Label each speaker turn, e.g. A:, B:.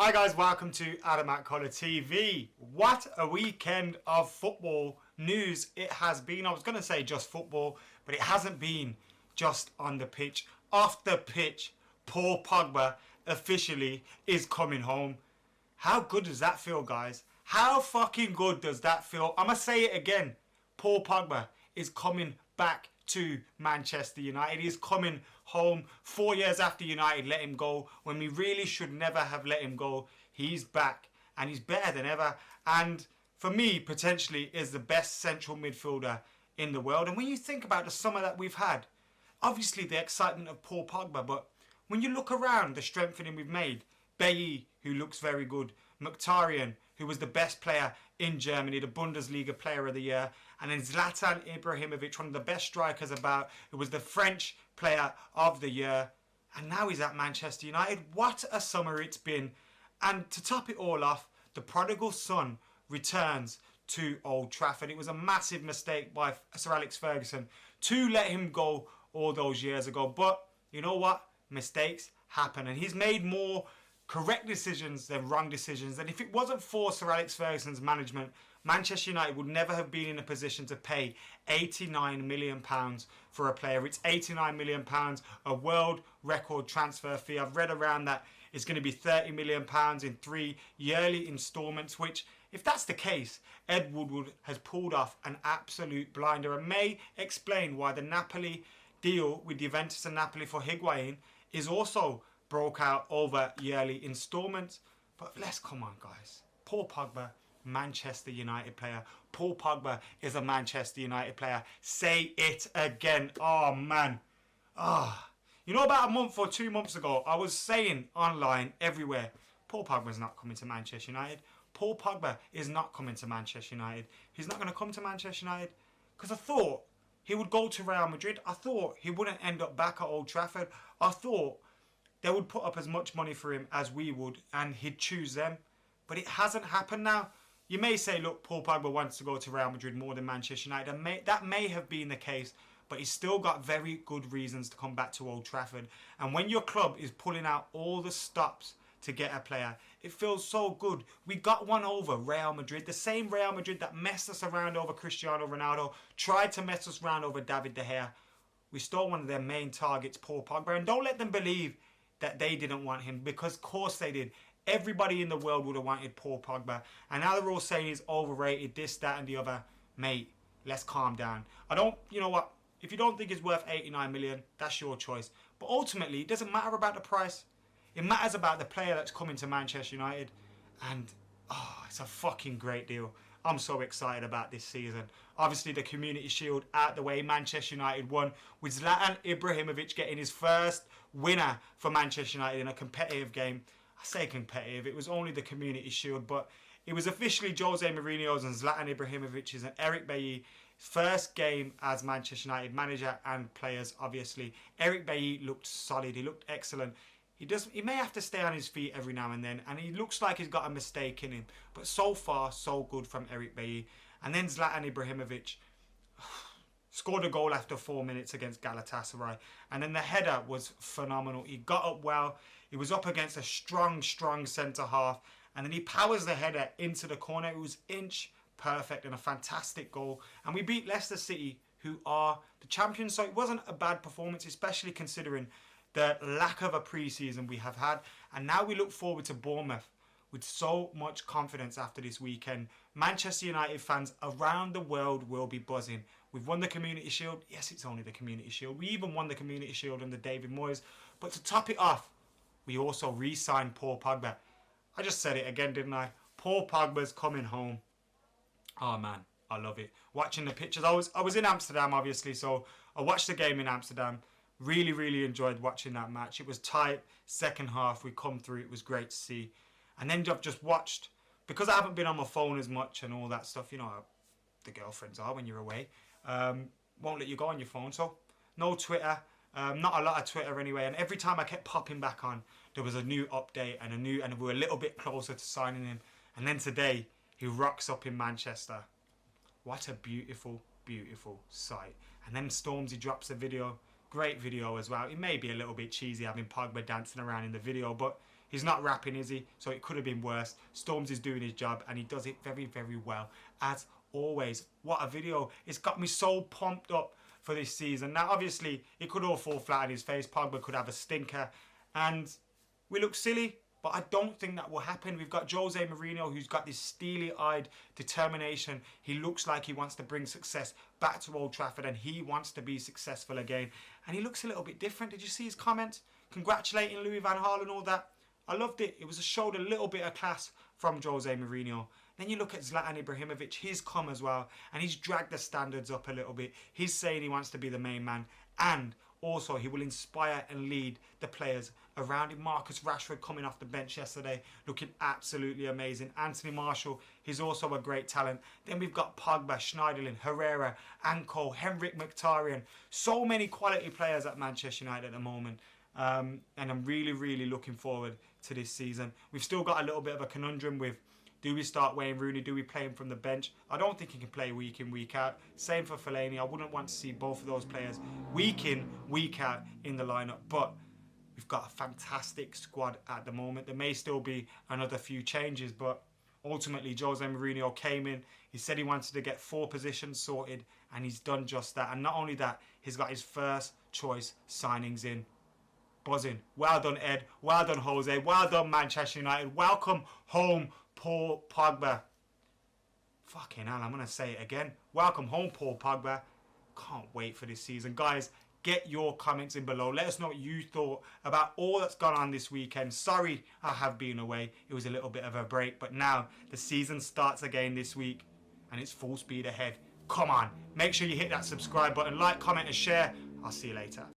A: Hi guys, welcome to McKola TV. What a weekend of football news it has been. I was going to say just football, but it hasn't been just on the pitch. Off the pitch, Paul Pogba officially is coming home. How good does that feel, guys? How fucking good does that feel? I'm going to say it again. Paul Pogba is coming back to Manchester United. He's coming home 4 years after United let him go, when we really should never have let him go. He's back and he's better than ever, and for me potentially is the best central midfielder in the world. And when you think about the summer that we've had, obviously the excitement of Paul Pogba, but when you look around the strengthening we've made, Bailly, who looks very good, Mkhitaryan, who was the best player in Germany, the Bundesliga player of the year, and then Zlatan Ibrahimovic, one of the best strikers about, who was the French player of the year, and now he's at Manchester United. What a summer it's been. And to top it all off, the prodigal son returns to Old Trafford. It was a massive mistake by Sir Alex Ferguson to let him go all those years ago, but you know what? Mistakes happen, and he's made more correct decisions than wrong decisions. And if it wasn't for Sir Alex Ferguson's management, Manchester United would never have been in a position to pay £89 million for a player. It's £89 million, a world record transfer fee. I've read around that it's going to be £30 million in 3 yearly instalments, which, if that's the case, Ed Woodward has pulled off an absolute blinder and may explain why the Napoli deal with Juventus and Napoli for Higuain is also broke out over yearly instalments. But let's come on, guys. Paul Pogba, Manchester United player. Paul Pogba is a Manchester United player. Say it again. Oh man. You know, about a month or 2 months ago, I was saying online everywhere, Paul Pogba is not coming to Manchester United. Paul Pogba is not coming to Manchester United. He's not going to come to Manchester United, because I thought he would go to Real Madrid. I thought he wouldn't end up back at Old Trafford. I thought they would put up as much money for him as we would and he'd choose them. But it hasn't happened now. You may say, look, Paul Pogba wants to go to Real Madrid more than Manchester United. And that may have been the case, but he's still got very good reasons to come back to Old Trafford. And when your club is pulling out all the stops to get a player, it feels so good. We got one over Real Madrid, the same Real Madrid that messed us around over Cristiano Ronaldo, tried to mess us around over David De Gea. We stole one of their main targets, Paul Pogba. And don't let them believe that they didn't want him, because of course they did. Everybody in the world would have wanted Paul Pogba, and now they're all saying he's overrated, this, that and the other. Mate, let's calm down. You know what, if you don't think it's worth 89 million, that's your choice, but ultimately it doesn't matter about the price. It matters about the player that's coming to Manchester United, and it's a fucking great deal. I'm so excited about this season. Obviously, the Community Shield out the way. Manchester United won, with Zlatan Ibrahimovic getting his first winner for Manchester United in a competitive game. I say competitive, it was only the Community Shield, but it was officially Jose Mourinho's and Zlatan Ibrahimovic's and Eric Bailly's first game as Manchester United manager and players, obviously. Eric Bailly looked solid, he looked excellent. He may have to stay on his feet every now and then, and he looks like he's got a mistake in him. But so far, so good from Eric Bailly. And then Zlatan Ibrahimovic scored a goal after 4 minutes against Galatasaray. And then the header was phenomenal. He got up well. He was up against a strong centre-half. And then he powers the header into the corner. It was inch perfect and a fantastic goal. And we beat Leicester City, who are the champions. So it wasn't a bad performance, especially considering the lack of a pre-season we have had. And now we look forward to Bournemouth with so much confidence after this weekend. Manchester United fans around the world will be buzzing. We've won the Community Shield. Yes, it's only the Community Shield. We even won the Community Shield under David Moyes. But to top it off, we also re-signed Paul Pogba. I just said it again, didn't I? Paul Pogba's coming home. Oh man, I love it. Watching the pictures. I was in Amsterdam, obviously, so I watched the game in Amsterdam. Really enjoyed watching that match. It was tight. Second half, we come through. It was great to see. And then I've just watched, because I haven't been on my phone as much and all that stuff, you know how the girlfriends are when you're away. Won't let you go on your phone, so no Twitter. Not a lot of Twitter anyway. And every time I kept popping back on, there was a new update and we were a little bit closer to signing him. And then today, he rocks up in Manchester. What a beautiful sight. And then Stormzy drops a video. Great video as well. It may be a little bit cheesy having Pogba dancing around in the video, but He's not rapping, is he? So it could have been worse. Storms is doing his job, and he does it very, very well, as always. What a video. It's got me so pumped up for this season. Now, obviously, it could all fall flat on his face. Pogba could have a stinker, and we look silly, but I don't think that will happen. We've got Jose Mourinho, who's got this steely-eyed determination. He looks like he wants to bring success back to Old Trafford, and he wants to be successful again. And he looks a little bit different. Did you see his comments congratulating Louis van Gaal and all that? I loved it. It was showed a little bit of class from Jose Mourinho. Then you look at Zlatan Ibrahimovic. He's come as well, and he's dragged the standards up a little bit. He's saying he wants to be the main man, and also he will inspire and lead the players around him. Marcus Rashford coming off the bench yesterday, looking absolutely amazing. Anthony Martial, he's also a great talent. Then we've got Pogba, Schneiderlin, Herrera, Anko, Henrik Mkhitaryan. So many quality players at Manchester United at the moment. And I'm really, really looking forward to this season. We've still got a little bit of a conundrum with, do we start Wayne Rooney? Do we play him from the bench? I don't think he can play week in, week out. Same for Fellaini. I wouldn't want to see both of those players week in, week out in the lineup. But we've got a fantastic squad at the moment. There may still be another few changes, but ultimately Jose Mourinho came in. He said he wanted to get 4 positions sorted, and he's done just that. And not only that, he's got his first choice signings in. Buzzing. Well done, Ed. Well done, Jose. Well done, Manchester United. Welcome home, Paul Pogba. Fucking hell, I'm going to say it again. Welcome home, Paul Pogba. Can't wait for this season. Guys, get your comments in below. Let us know what you thought about all that's gone on this weekend. Sorry I have been away. It was a little bit of a break. But now the season starts again this week, and it's full speed ahead. Come on. Make sure you hit that subscribe button. Like, comment, and share. I'll see you later.